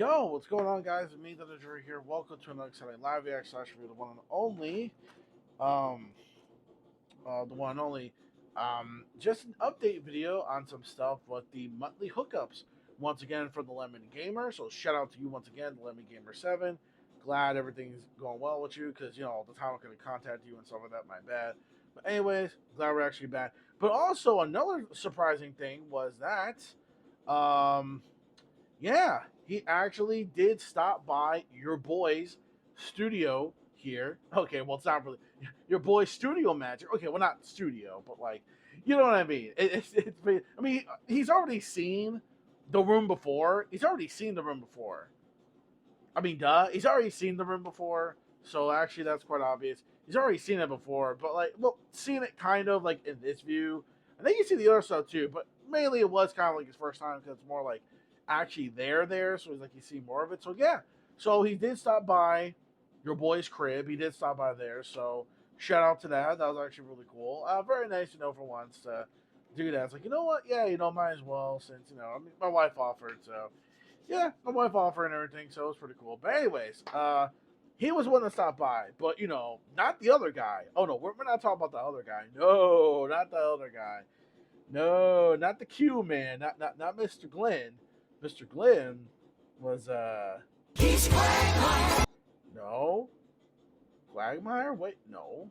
Yo, what's going on, guys? It's me, the Jury here. Welcome to another exciting live react slash review, the one and only, um, the one and only, just an update video on some stuff with the monthly hookups. Once again for the Lemon Gamer. So shout out to you once again, the Lemon Gamer 7. Glad everything's going well with you, because all the time I'm gonna contact you and stuff like that. My bad. But anyways, glad we're actually back. But also another surprising thing was that, um yeah, he actually did stop by your boy's studio here. Okay, well, it's not really your boy's studio magic. Okay, well, not studio, but like, you know what I mean. I mean, he's already seen the room before. He's already seen the room before. I mean, duh. He's already seen the room before. So actually, that's quite obvious. He's already seen it before, but like, well, seen it kind of like in this view. I think you see the other stuff too, but mainly it was kind of like his first time because it's more like actually there. So it's like you see more of it. So yeah. So he did stop by your boy's crib. He did stop by there. So shout out to that. That was actually really cool. Very nice, for once to do that. It's like, you know what? Yeah, might as well since I mean, my wife offered. So yeah, my wife offered and everything, so it was pretty cool. But anyways, he was one to stop by, but not the other guy. Oh no, we're not talking about the other guy. No, not the other guy. No, not the Q man. Not Mr. Glenn. Mr. Glenn was He's Quagmire. no Quagmire. Wait, no.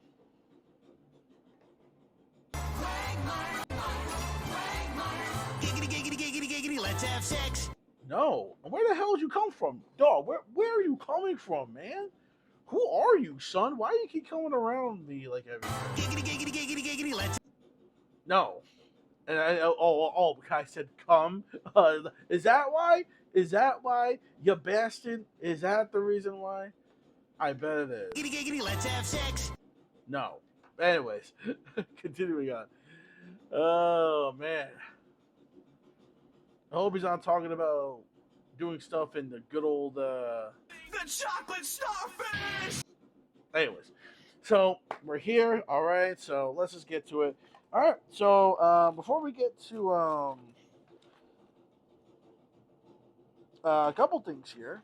Quagmire. Giggity, giggity, giggity, giggity. Let's have sex. No. Where the hell did you come from, dog? Where are you coming from, man? Who are you, son? Why do you keep coming around me like everything? Giggity, giggity, giggity, giggity. Let's. No. And I said come. Is that why? Is that why? You bastard. Is that the reason why? I bet it is. Giggity, giggity. Let's have sex. No. Anyways, continuing on. Oh man. I hope he's not talking about doing stuff in the good old The chocolate starfish. anyways. So we're here, alright, so let's just get to it. Alright, so before we get to a couple things here.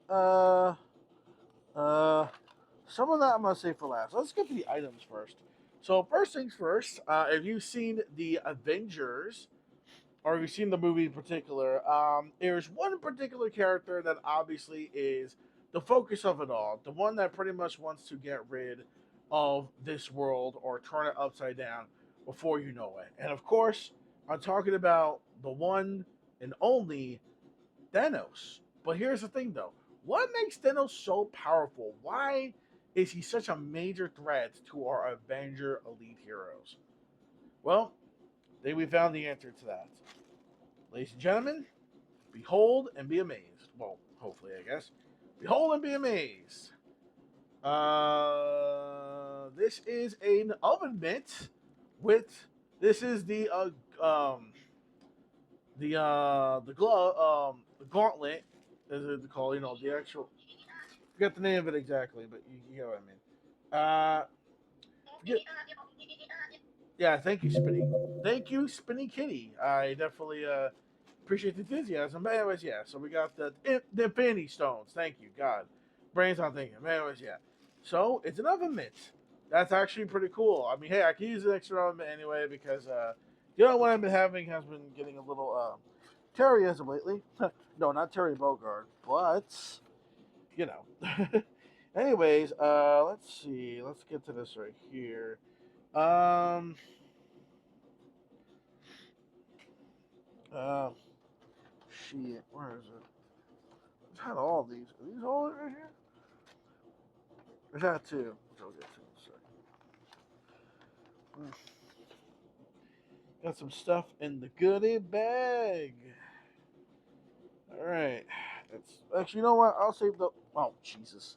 Some of that I'm gonna save for last. Let's get to the items first. So first things first, if you've seen the Avengers, or if you've seen the movie in particular, there's one particular character that obviously is the focus of it all, the one that pretty much wants to get rid of this world or turn it upside down before you know it. And of course, I'm talking about the one and only Thanos. But here's the thing though. What makes Thanos so powerful? Why is he such a major threat to our Avenger elite heroes? Well, I think we found the answer to that. Ladies and gentlemen, behold and be amazed. Well, hopefully, I guess. Behold and be amazed. This is an oven mitt with. This is the glove, the gauntlet, as it's called. The actual. I forget the name of it exactly, but you know what I mean. Yeah, yeah, thank you, Spinny. Thank you, Spinny Kitty. I definitely appreciate the enthusiasm. But anyways, yeah. So we got the Infinity Stones. Thank you, God. Brain's not thinking. But anyways, yeah. So it's an oven mitt. That's actually pretty cool. I mean, hey, I can use an extra oven mitt anyway because what I've been having has been getting a little Terry as of lately. No, not Terry Bogard, but you know. Anyways, let's see. Let's get to this right here. Um, uh, shit, where is it? I've had all these. Are these all right here? There's that too, which I'll get to in a second. Got some stuff in the goodie bag. All right. It's actually, you know what? I'll save the. Oh, Jesus.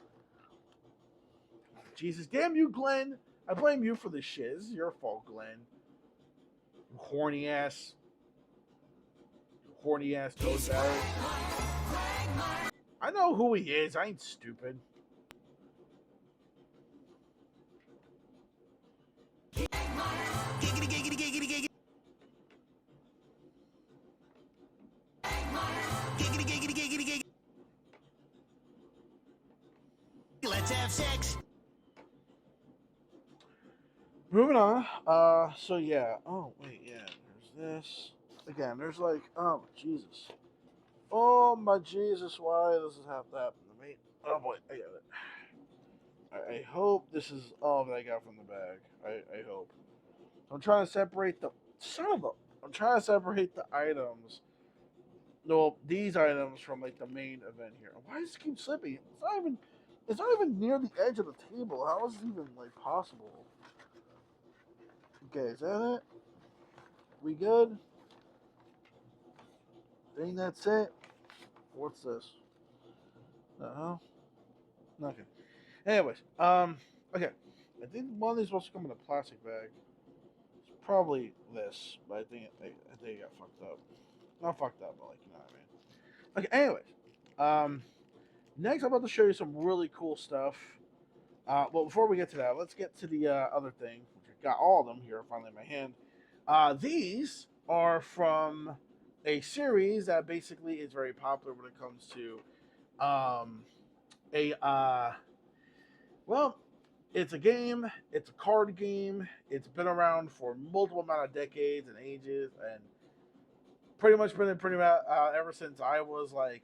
Jesus, damn you, Glenn. I blame you for this shit. This is your fault, Glenn. You horny ass. Horny ass toad salad. I know who he is. I ain't stupid. Giggity, giggity, giggity, giggity. Let's have sex. Moving on. So yeah. Oh wait, yeah. There's this. Again, there's like, oh Jesus. Oh my Jesus, why does this have to happen to me? Oh boy, I got it. I hope this is all that I got from the bag. I hope. I'm trying to separate the son of a. I'm trying to separate the items. No, these items from like the main event here. Why does it keep slipping? It's not even. It's not even near the edge of the table. How is this even like possible? Okay, is that it? We good? I think that's it. What's this? Uh huh. Nothing. Anyways, okay. I think one of these supposed to come in a plastic bag. It's probably this, but I think it got fucked up. Not fucked up, but like you know what I mean. Okay. Anyways, um, next I'm about to show you some really cool stuff. Well, before we get to that, let's get to the other thing. Which I got all of them here finally in my hand. These are from a series that basically is very popular when it comes to um, a well, it's a game. It's a card game. It's been around for multiple amount of decades and ages, and pretty much been pretty much ever since I was like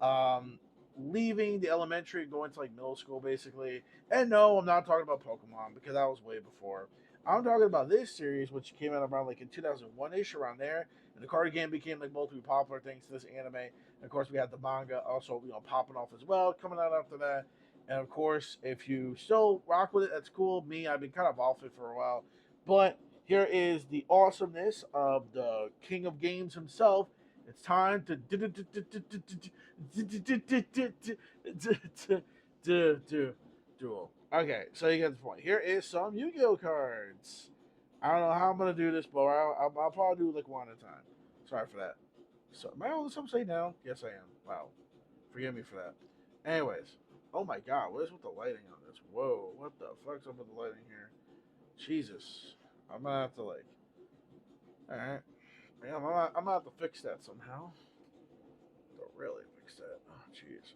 um, leaving the elementary, going to like middle school, basically. And no, I'm not talking about Pokemon because that was way before. I'm talking about this series, which came out around like in 2001 ish, around there. And the card game became like multiple popular thanks to this anime. And of course, we had the manga also, popping off as well, coming out after that. And of course, if you still rock with it, that's cool. Me, I've been kind of off it for a while. But here is the awesomeness of the king of games himself. It's time to duel. Okay, so you get the point. Here is some Yu-Gi-Oh cards. I don't know how I'm gonna do this, but I'll probably do like one at a time. Sorry for that. So am I on some say now? Yes, I am. Wow, forgive me for that. Anyways, oh my God, what is with the lighting on this? Whoa, what the fuck's up with the lighting here? Jesus, I'm gonna have to like. All right, yeah, I'm gonna have to fix that somehow. To really fix that. Oh, jeez.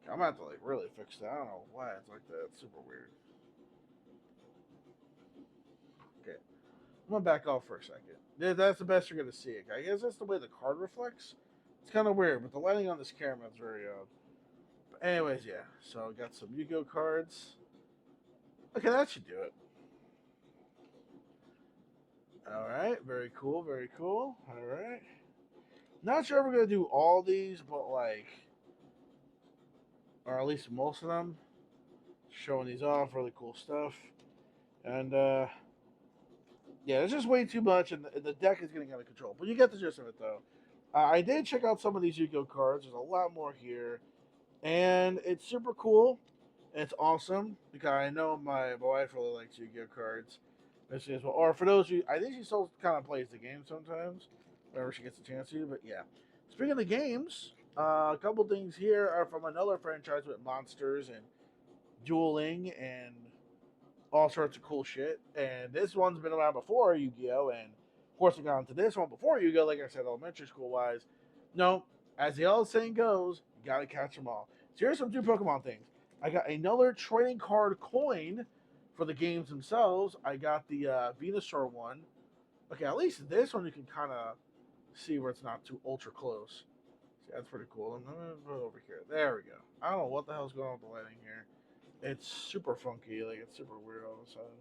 I'm gonna have to like really fix that. I don't know why it's like that. It's super weird. Okay, I'm gonna back off for a second. Yeah, that's the best you're gonna see it. I guess that's the way the card reflects. It's kind of weird, but the lighting on this camera is very odd. But anyways, yeah. So I got some Yu-Gi-Oh cards. Okay, that should do it. All right, very cool, very cool. All right. Not sure we're gonna do all these, but like, or at least most of them. Showing these off, really cool stuff. And yeah, it's just way too much, and the deck is getting out of control. But you get the gist of it, though. I did check out some of these Yu-Gi-Oh cards. There's a lot more here, and it's super cool. It's awesome because I know my wife really likes Yu-Gi-Oh cards, as well. Or for those who, I think she still kind of plays the game sometimes, whenever she gets a chance to. But yeah, speaking of games, a couple things here are from another franchise with monsters and dueling and all sorts of cool shit. And this one's been around before Yu-Gi-Oh! And of course, we got into this one before Yu-Gi-Oh! Like I said, elementary school wise. No, as the old saying goes, you gotta catch them all. So here's some two Pokemon things. I got another trading card coin for the games themselves. I got the Venusaur one. Okay, at least this one you can kind of see where it's not too ultra close. See, that's pretty cool. I'm gonna put it over here. There we go. I don't know what the hell's going on with the lighting here. It's super funky, like it's super weird all of a sudden.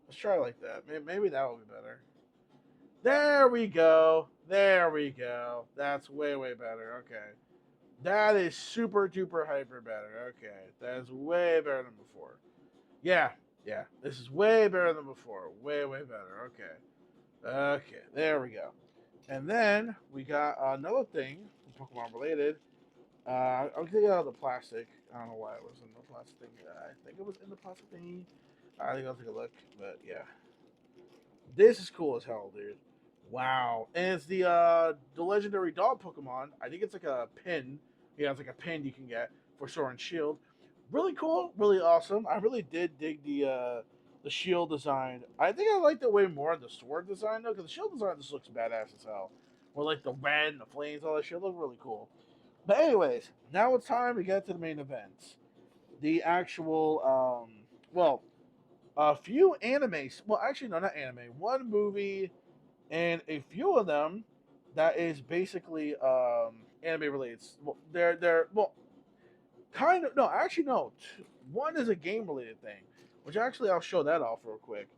Let's try it like that. Maybe that will be better. There we go. There we go. That's way, way better. Okay. That is super duper hyper better. Okay. That is way better than before. Yeah. Yeah. This is way better than before. Way, way better. Okay. Okay. There we go. And then we got another thing, Pokemon related. I'll take it out of the plastic. I don't know why it was in the plastic thing. I think it was in the plastic thingy. I think I'll take a look. But yeah. This is cool as hell, dude. Wow. And it's the legendary dog Pokemon. I think it's like a pin. Yeah, it's like a pin you can get for Sword and Shield. Really cool, really awesome. I really did dig the shield design. I think I liked it way more than the sword design though, because the shield design just looks badass as hell. With like the red and the flames, all that shit look really cool. But anyways, now it's time to get to the main event. the actual well, a few animes. Well, actually, no, not anime. One movie and a few of them that is basically anime related. Well, they're well, kind of no, actually no. One is a game related thing, which actually I'll show that off real quick.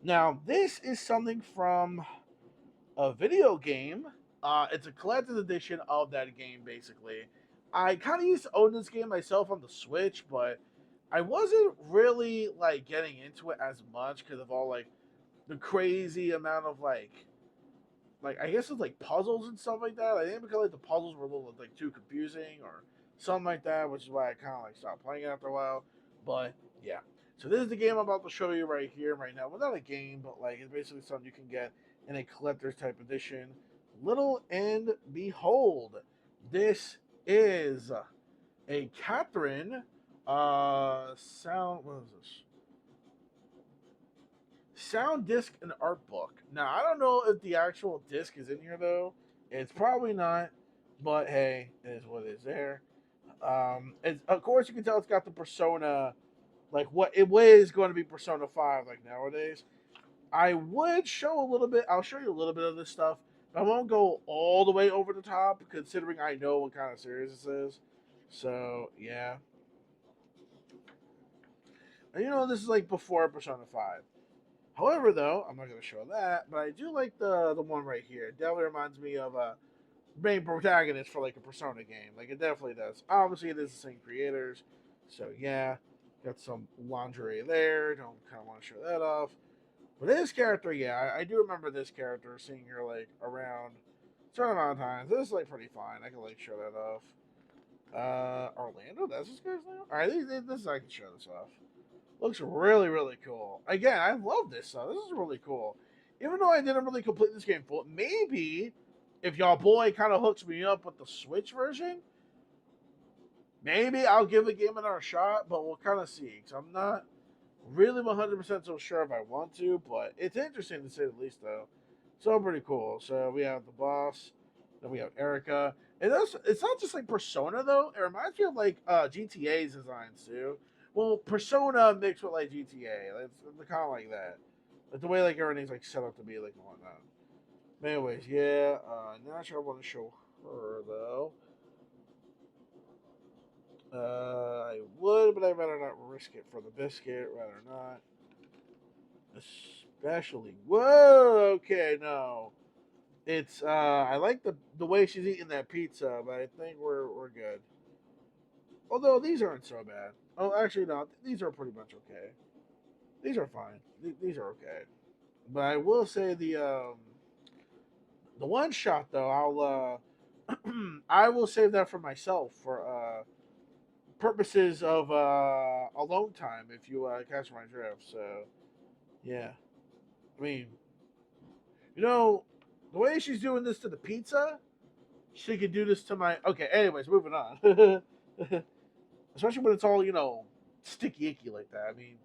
Now, this is something from a video game. It's a collector's edition of that game, basically. I kind of used to own this game myself on the Switch, but I wasn't really like getting into it as much because of all like the crazy amount of like I guess it's like puzzles and stuff like that. I think because like the puzzles were a little like too confusing or something like that, which is why I kind of like stopped playing it after a while. But yeah, so this is the game I'm about to show you right here, right now. Well, not a game, but like it's basically something you can get in a collector's type edition. Little and behold, this is a Catherine sound. What is this? Sound disc and art book. Now I don't know if the actual disc is in here though. It's probably not, but hey, it is what it is there. It's, of course you can tell it's got the Persona, like what it was going to be Persona 5 like nowadays. I would show a little bit. I'll show you a little bit of this stuff. But I won't go all the way over the top, considering I know what kind of series this is. So yeah, and you know this is like before Persona 5. However, though, I'm not going to show that, but I do like the one right here. It definitely reminds me of a main protagonist for like a Persona game. Like it definitely does. Obviously, it is the same creators, so yeah, got some lingerie there. Don't kind of want to show that off. But this character, yeah, I do remember this character seeing her like around a certain amount of times. This is like pretty fine. I can like show that off. Orlando, that's his guy's name. All right, this I can show this off. Looks really, really cool. Again, I love this stuff. This is really cool. Even though I didn't really complete this game full, maybe if y'all boy kind of hooks me up with the Switch version, maybe I'll give the game another shot, but we'll kind of see. Because I'm not really 100% so sure if I want to, but it's interesting to say the least, though. So pretty cool. So we have the boss, then we have Erica. And it's not just like Persona, though. It reminds me of like GTA's designs, too. Well, Persona mixed with like GTA. It's kind of like that. Like the way like everything's like set up to be like and whatnot. But anyways, yeah. Not sure I want to show her though. I would, but I'd rather not risk it for the biscuit. Rather not. Especially. Whoa. Okay. No. It's. I like the way she's eating that pizza, but I think we're good. Although these aren't so bad. Oh, actually, no. These are pretty much okay. These are fine. These are okay. But I will say the one shot though, I will save that for myself for purposes of alone time. If you catch my drift, so yeah. I mean, you know, the way she's doing this to the pizza, she could do this to my. Okay. Anyways, moving on. Especially when it's all sticky icky like that. I mean,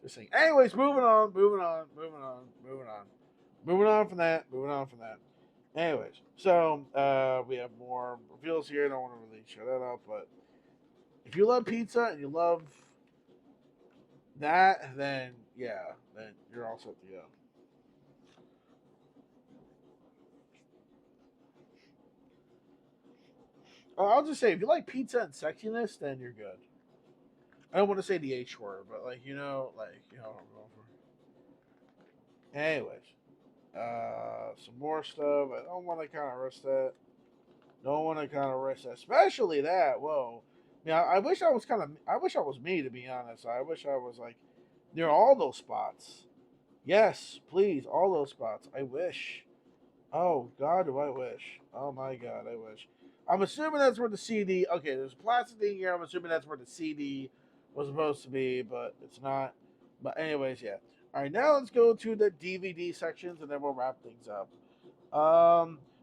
just saying. Anyways, moving on, moving on, moving on, moving on. Moving on from that. Moving on from that. Anyways, so we have more reveals here. I don't want to really show that up, but if you love pizza and you love that, then yeah, then you're all set to go. I'll just say if you like pizza and sexiness, then you're good. I don't want to say the H word, but what I'm going for. Anyways, some more stuff. I don't want to kind of risk that. Don't want to kind of risk that, especially that. Whoa. Yeah, I wish I was kind of. I wish I was me, to be honest. I wish I was like near all those spots. Yes, please, all those spots. I wish. Oh God, do I wish? Oh my God, I wish. I'm assuming that's where the CD. Okay, there's a plastic thing here. I'm assuming that's where the CD was supposed to be, but it's not. But anyways, yeah. All right, now let's go to the DVD sections, and then we'll wrap things up.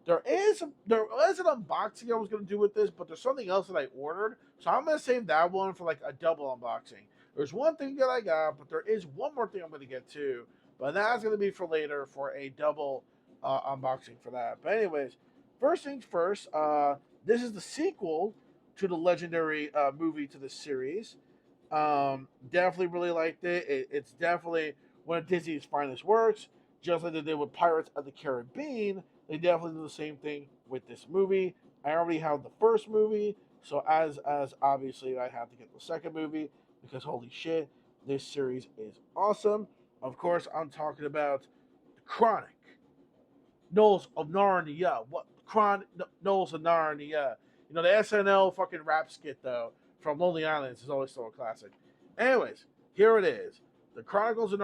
There was an unboxing I was gonna do with this, but there's something else that I ordered, so I'm gonna save that one for like a double unboxing. There's one thing that I got, but there is one more thing I'm gonna get too, but that's gonna be for later for a double unboxing for that. But anyways, first things first. This is the sequel to the legendary movie to the series. Definitely really liked it. It's definitely one of Disney's finest works. Just like they did with Pirates of the Caribbean, they definitely do the same thing with this movie. I already have the first movie, so as obviously I have to get the second movie because holy shit, this series is awesome. Of course, I'm talking about the Chronic Knowles of Narnia. What Knowles of Narnia? You know the SNL fucking rap skit though from Lonely Islands is always still a classic. Anyways, here it is: the Chronicles of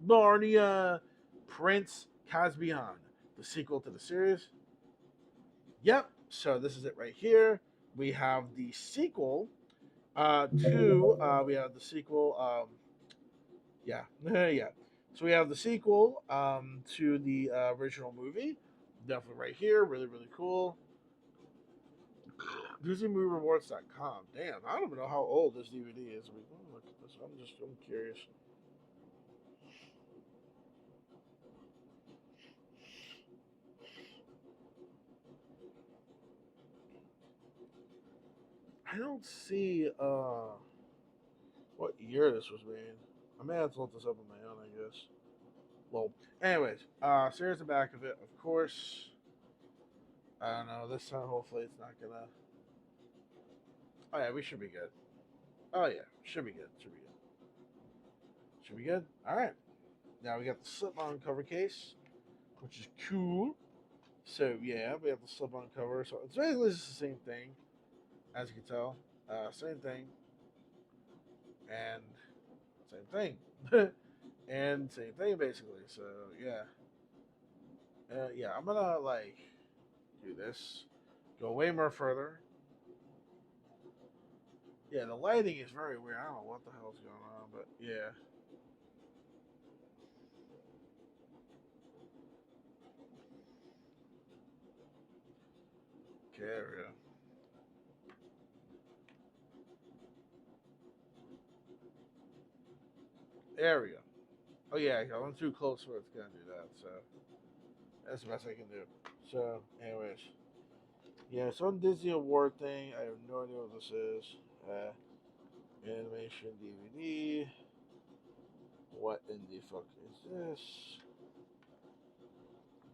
Narnia, Prince Caspian, the sequel to the series. Yep. So this is it right here. We have the sequel to we have the sequel. Yeah, yeah. So we have the sequel to the original movie. Definitely right here. Really, really cool. DisneyMovieRewards.com. Damn, I don't even know how old this DVD is. Look at this. I'm curious. I don't see what year this was made. I may have to look this up on my own, I guess. Well, anyways, so here's the back of it. Of course, I don't know. This time, hopefully, it's not gonna. Oh yeah, we should be good. Oh yeah, should be good. Should be good. Should be good. All right. Now we got the slip-on cover case, which is cool. So yeah, we have the slip-on cover. So it's basically just the same thing, as you can tell. Same thing and same thing, and same thing basically. So yeah, yeah. I'm gonna like do this. Go way more further. Yeah, the lighting is very weird. I don't know what the hell's going on, but yeah. Okay, there we go. There we go. Oh yeah, I went too close where it's gonna do that. So that's the best I can do. So, anyways, yeah, some Disney Award thing. I have no idea what this is. Animation DVD. What in the fuck is this?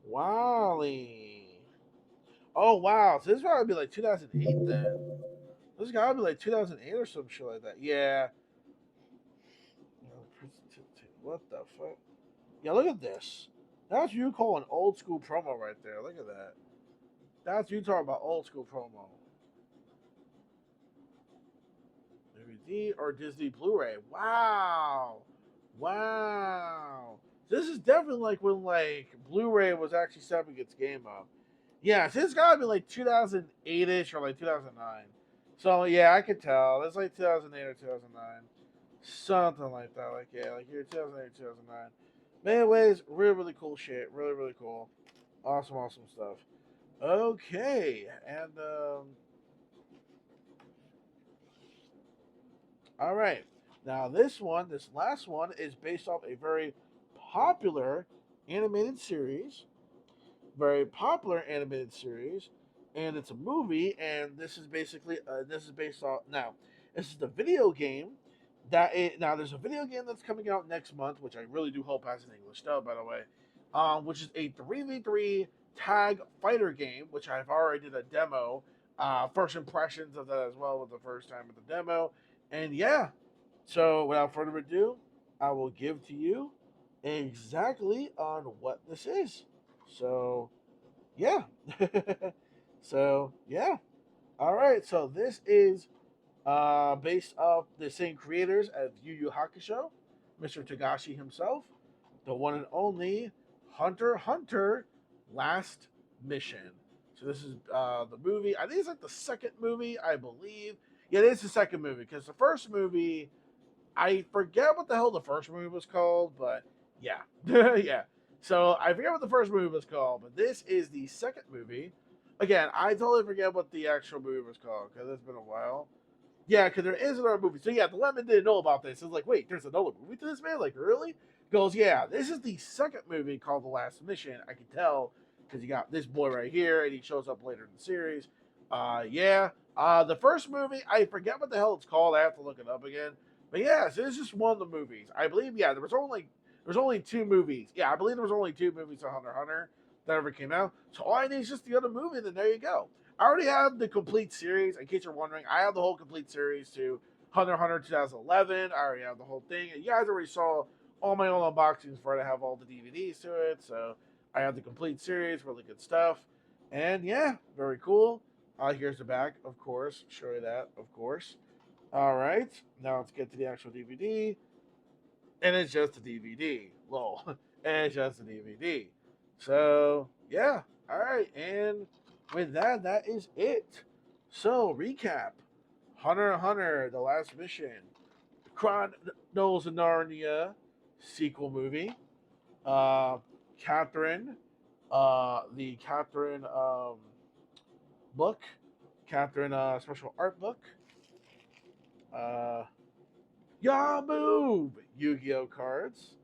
Wally. Oh wow, so this probably be like 2008 then. This gotta be like 2008 or some shit like that. Yeah. What the fuck? Yeah, look at this. That's what you call an old school promo right there. Look at that. That's you talking about old school promo. DVD or Disney Blu-ray. Wow. Wow. This is definitely like when like Blu-ray was actually stepping its game up. Yeah, so it's gotta be like 2008ish or like 2009. So yeah, I could tell. It's like 2008 or 2009. Something like that. Like yeah, like here 2008, 2009. But anyways, really, really cool shit. Really, really cool. Awesome, awesome stuff. Okay, and all right. Now this last one, is based off a very popular animated series. Very popular animated series, and it's a movie. And this is based off now. This is the video game now. There's a video game that's coming out next month, which I really do hope has an English dub, by the way. Which is a 3v3 tag fighter game, which I've already did a demo. First impressions of that as well with the first time with the demo, and yeah. So without further ado, I will give to you exactly on what this is. So yeah. So yeah. All right. So this is based off the same creators as Yu Yu Hakusho, Mr. Tagashi himself, the one and only Hunter x Hunter Last Mission. So this is the movie. I think it's like the second movie, I believe. Yeah, it is the second movie because the first movie, I forget what the hell the first movie was called, but yeah, yeah. So I forget what the first movie was called, but this is the second movie. Again, I totally forget what the actual movie was called because it's been a while. Yeah, because there is another movie. So yeah, the Lemon didn't know about this. It's like, wait, there's another movie to this, man? Like, really? Goes, yeah, this is the second movie called The Last Mission. I can tell because you got this boy right here, and he shows up later in the series. Yeah. The first movie, I forget what the hell it's called. I have to look it up again. But yeah, so it's just one of the movies. I believe, yeah, there was only two movies. Yeah, I believe there was only two movies of Hunter x Hunter that ever came out. So all I need is just the other movie, then there you go. I already have the complete series. In case you're wondering, I have the whole complete series to Hunter x Hunter 2011. I already have the whole thing. And you guys already saw all my own unboxings for it. I have all the DVDs to it. So I have the complete series, really good stuff. And yeah, very cool. Here's the back, of course. Show you that, of course. All right, now let's get to the actual DVD, and it's just a DVD. Lol, and it's just a DVD. So yeah, all right, and with that, that is it. So recap: Hunter x Hunter: The Last Mission, Chronicles of Narnia sequel movie. Uh, Catherine, the Catherine book, Catherine special art book. Uh, Yahoo! Yu-Gi-Oh cards.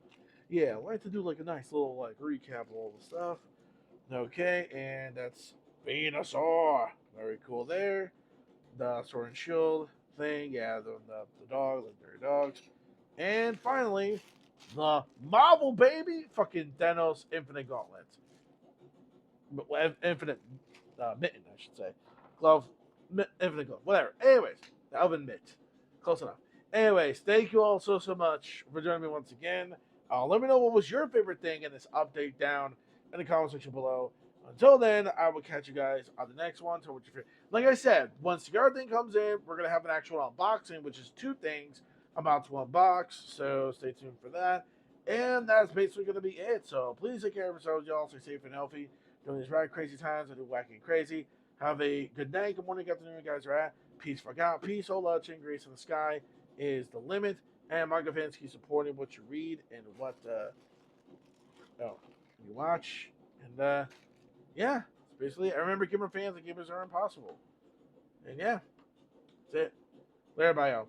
Yeah, I like to do like a nice little like recap of all the stuff. Okay, and that's Venusaur. Very cool there. The Sword and Shield thing. Yeah, the dog, legendary dogs. And finally, the Marvel baby, fucking Thanos Infinite Gauntlet. Infinite Mitten, I should say. Glove, Infinite Glove, whatever. Anyways, the Elven Mitt. Close enough. Anyways, thank you all so much for joining me once again. Let me know what was your favorite thing in this update down in the comment section below. Until then, I will catch you guys on the next one. So, what's your favorite? Like I said, once the other thing comes in, we're gonna have an actual unboxing, which is two things I'm about to unbox. So stay tuned for that. And that's basically gonna be it. So please take care of yourselves, y'all. Stay safe and healthy during these rad crazy times. I do wacky and crazy. Have a good night, good morning, good afternoon, you guys are at. Peace, fuck out. Peace, whole lot, chin, grace in the sky is the limit. And manga fans keep supporting what you read and what you watch. And yeah, it's basically it. I remember gamer fans and gamers are impossible. And yeah, that's it. Later, bye, y'all.